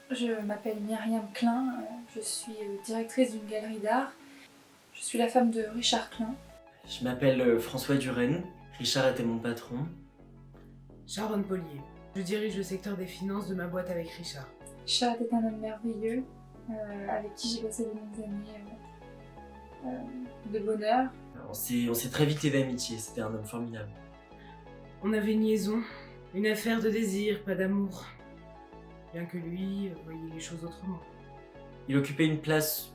Je m'appelle Myriam Klein, je suis directrice d'une galerie d'art. Je suis la femme de Richard Klein. Je m'appelle François Duren. Richard était mon patron. Sharon Pollier. Je dirige le secteur des finances de ma boîte avec Richard. Richard était un homme merveilleux, avec qui j'ai passé de longues années de bonheur. On s'est très vite liés d'amitié, c'était un homme formidable. On avait une liaison, une affaire de désir, pas d'amour. Bien que lui voyait les choses autrement. Il occupait une place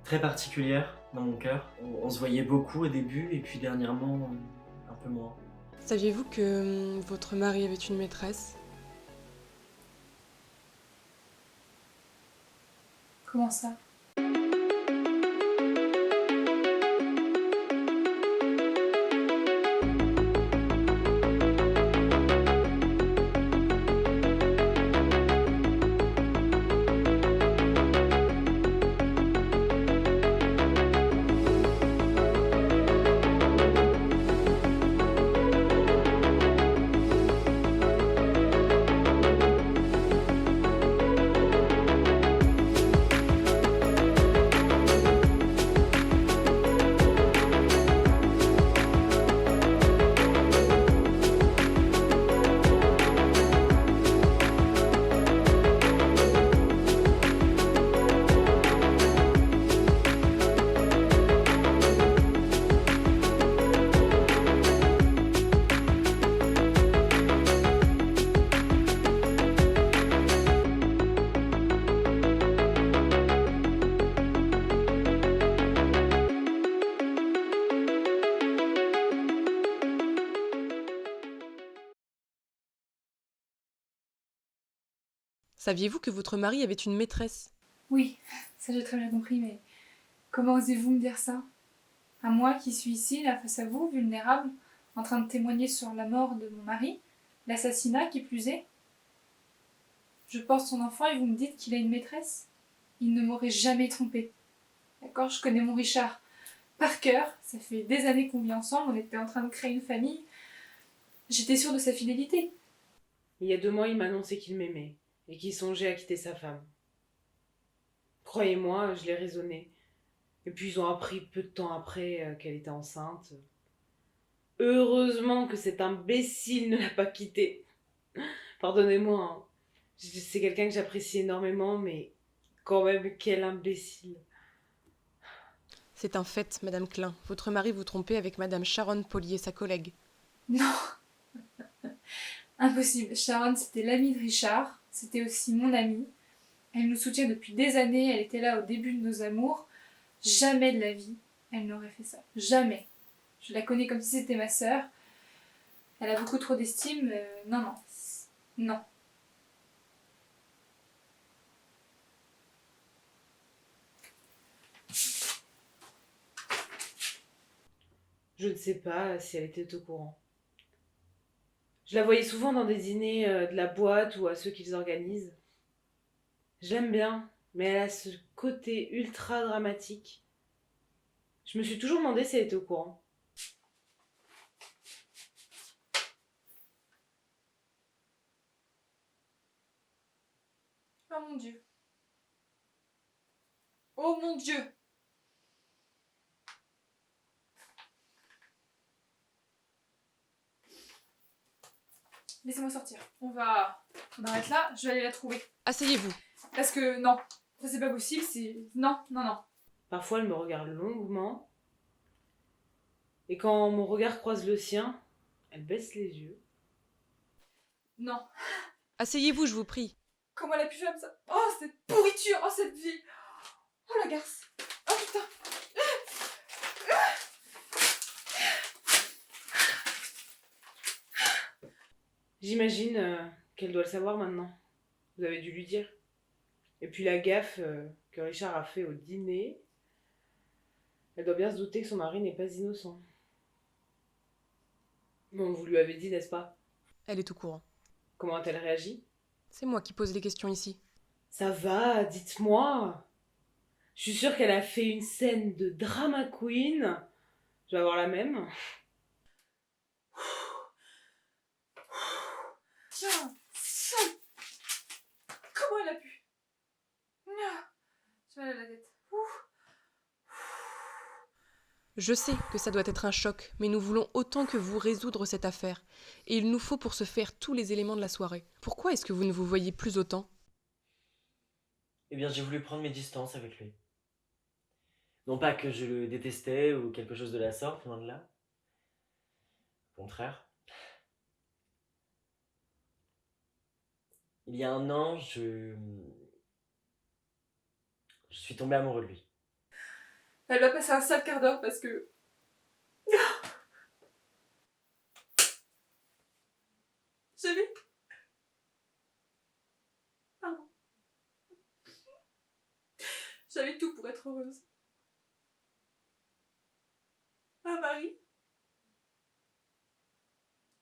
très particulière dans mon cœur. On se voyait beaucoup au début et puis dernièrement un peu moins. Saviez-vous que votre mari avait une maîtresse? Comment ça? Saviez-vous que votre mari avait une maîtresse? Oui, ça j'ai très bien compris, mais comment osez-vous me dire ça? À moi qui suis ici, là, face à vous, vulnérable, en train de témoigner sur la mort de mon mari, l'assassinat qui plus est. Je porte son enfant et vous me dites qu'il a une maîtresse? Il ne m'aurait jamais trompée. D'accord, je connais mon Richard par cœur, ça fait des années qu'on vit ensemble, on était en train de créer une famille. J'étais sûre de sa fidélité. Il y a 2 mois, il m'a annoncé qu'il m'aimait et qu'il songeait à quitter sa femme. Croyez-moi, je l'ai raisonné. Et puis ils ont appris peu de temps après qu'elle était enceinte. Heureusement que cet imbécile ne l'a pas quittée. Pardonnez-moi, hein. C'est quelqu'un que j'apprécie énormément, mais quand même, quel imbécile. C'est un fait, Madame Klein. Votre mari vous trompait avec Madame Sharon Pollier, sa collègue. Non, impossible. Sharon, c'était l'amie de Richard, c'était aussi mon amie. Elle nous soutient depuis des années, elle était là au début de nos amours. Jamais de la vie, elle n'aurait fait ça. Jamais. Je la connais comme si c'était ma sœur. Elle a beaucoup trop d'estime. Non, non. Non. Je ne sais pas si elle était au courant. Je la voyais souvent dans des dîners de la boîte ou à ceux qu'ils organisent. Je l'aime bien, mais elle a ce côté ultra dramatique. Je me suis toujours demandé si elle était au courant. Oh mon Dieu. Oh mon Dieu. Laissez-moi sortir. On arrête là, je vais aller la trouver. Asseyez-vous. Parce que non, ça c'est pas possible, c'est... Non, non, non. Parfois, elle me regarde longuement. Et quand mon regard croise le sien, elle baisse les yeux. Non. Asseyez-vous, je vous prie. Comment elle a pu faire ça? Oh, cette pourriture! Oh, cette vie! Oh, la garce! Oh, putain! J'imagine qu'elle doit le savoir maintenant. Vous avez dû lui dire. Et puis la gaffe que Richard a fait au dîner, elle doit bien se douter que son mari n'est pas innocent. Bon, vous lui avez dit, n'est-ce pas? Elle est au courant. Comment a-t-elle réagi? C'est moi qui pose les questions ici. Ça va, dites-moi. Je suis sûre qu'elle a fait une scène de drama queen. Je vais avoir la même. Tiens! Comment elle a pu. J'ai mal à la tête. Ouf. Je sais que ça doit être un choc, mais nous voulons autant que vous résoudre cette affaire. Et il nous faut pour ce faire tous les éléments de la soirée. Pourquoi est-ce que vous ne vous voyez plus autant ? Eh bien, j'ai voulu prendre mes distances avec lui. Non pas que je le détestais ou quelque chose de la sorte, loin de là. Au contraire. Il y a un an, je suis tombé amoureux de lui. Elle va passer un sale quart d'heure parce que... J'avais... Pardon. J'avais tout pour être heureuse. Un mari.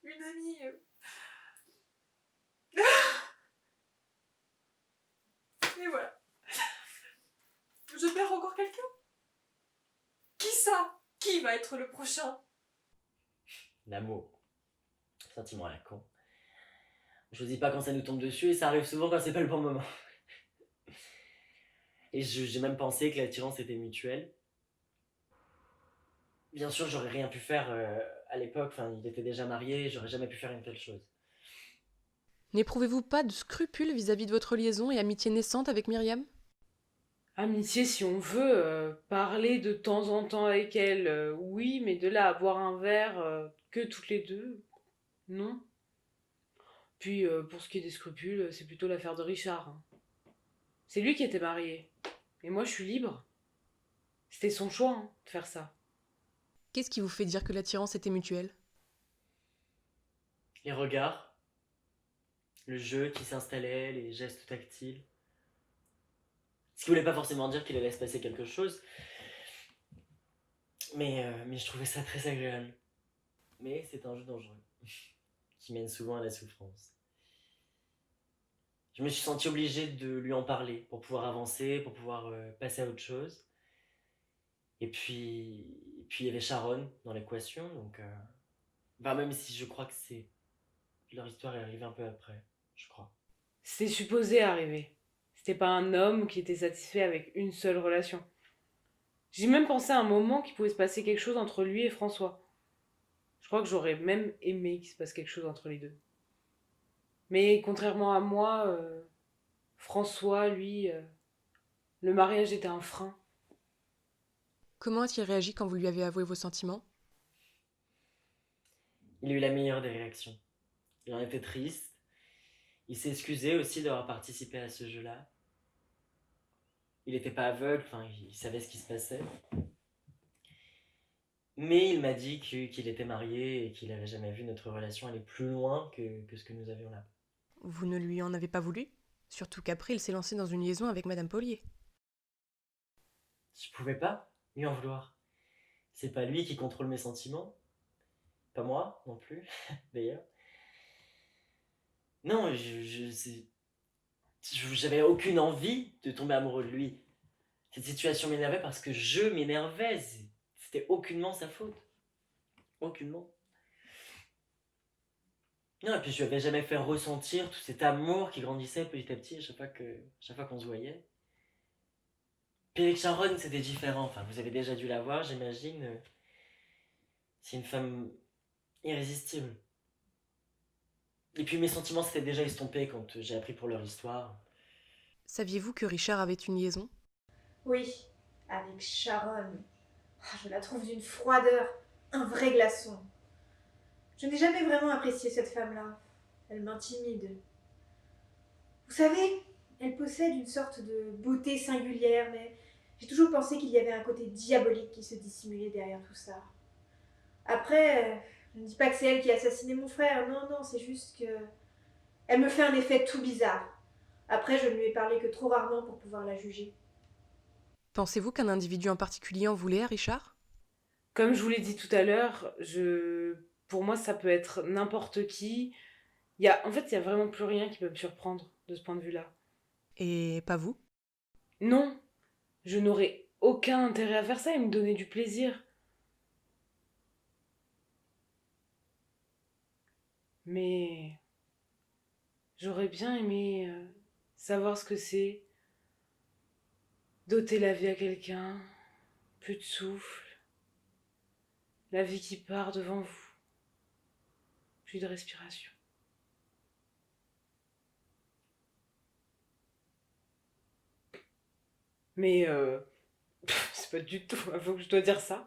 Une amie... Et voilà. Je perds encore quelqu'un. Qui ça? Qui va être le prochain? L'amour. Sentiment à la con. On choisit pas quand ça nous tombe dessus et ça arrive souvent quand c'est pas le bon moment. Et j'ai même pensé que l'attirance était mutuelle. Bien sûr, j'aurais rien pu faire à l'époque, enfin, il était déjà marié, j'aurais jamais pu faire une telle chose. N'éprouvez-vous pas de scrupules vis-à-vis de votre liaison et amitié naissante avec Myriam ? Amitié, si on veut, parler de temps en temps avec elle, oui, mais de là à boire un verre que toutes les deux, non. Puis pour ce qui est des scrupules, c'est plutôt l'affaire de Richard, hein. C'est lui qui était marié. Et moi, je suis libre. C'était son choix, hein, de faire ça. Qu'est-ce qui vous fait dire que l'attirance était mutuelle ? Les regards, le jeu qui s'installait, les gestes tactiles. Ce qui voulait pas forcément dire qu'il allait se passer quelque chose, mais je trouvais ça très agréable. Mais c'est un jeu dangereux, qui mène souvent à la souffrance. Je me suis senti obligé de lui en parler pour pouvoir avancer, pour pouvoir passer à autre chose. Et puis il y avait Sharon dans l'équation, donc... Bah, même si je crois que leur histoire est arrivée un peu après, je crois. C'était supposé arriver. C'était pas un homme qui était satisfait avec une seule relation. J'ai même pensé à un moment qu'il pouvait se passer quelque chose entre lui et François. Je crois que j'aurais même aimé qu'il se passe quelque chose entre les deux. Mais contrairement à moi, François, lui, le mariage était un frein. Comment a-t-il réagi quand vous lui avez avoué vos sentiments ? Il a eu la meilleure des réactions. Il en était triste. Il s'est excusé aussi d'avoir participé à ce jeu-là. Il n'était pas aveugle, enfin, il savait ce qui se passait. Mais il m'a dit qu'il était marié et qu'il n'avait jamais vu notre relation aller plus loin que ce que nous avions là. Vous ne lui en avez pas voulu ? Surtout qu'après, il s'est lancé dans une liaison avec Madame Paulier. Je pouvais pas lui en vouloir. C'est pas lui qui contrôle mes sentiments. Pas moi non plus, d'ailleurs. Non, j'avais aucune envie de tomber amoureux de lui. Cette situation m'énervait parce que je m'énervais. C'était aucunement sa faute. Aucunement. Non, et puis je lui avais jamais fait ressentir tout cet amour qui grandissait petit à petit à chaque fois qu'on se voyait. Puis avec Sharon, c'était différent. Enfin, vous avez déjà dû la voir, j'imagine. C'est une femme irrésistible. Et puis mes sentiments s'étaient déjà estompés quand j'ai appris pour leur histoire. Saviez-vous que Richard avait une liaison ? Oui, avec Sharon. Je la trouve d'une froideur, un vrai glaçon. Je n'ai jamais vraiment apprécié cette femme-là. Elle m'intimide. Vous savez, elle possède une sorte de beauté singulière, mais j'ai toujours pensé qu'il y avait un côté diabolique qui se dissimulait derrière tout ça. Après, je ne dis pas que c'est elle qui a assassiné mon frère, non, c'est juste que... Elle me fait un effet tout bizarre. Après, je ne lui ai parlé que trop rarement pour pouvoir la juger. Pensez-vous qu'un individu en particulier en voulait à Richard ? Comme je vous l'ai dit tout à l'heure, pour moi, ça peut être n'importe qui. En fait, il n'y a vraiment plus rien qui peut me surprendre de ce point de vue-là. Et pas vous ? Non, je n'aurais aucun intérêt à faire ça et me donner du plaisir. Mais j'aurais bien aimé Savoir ce que c'est d'ôter la vie à quelqu'un, plus de souffle, la vie qui part devant vous, plus de respiration. Mais c'est pas du tout à vous que je dois dire ça.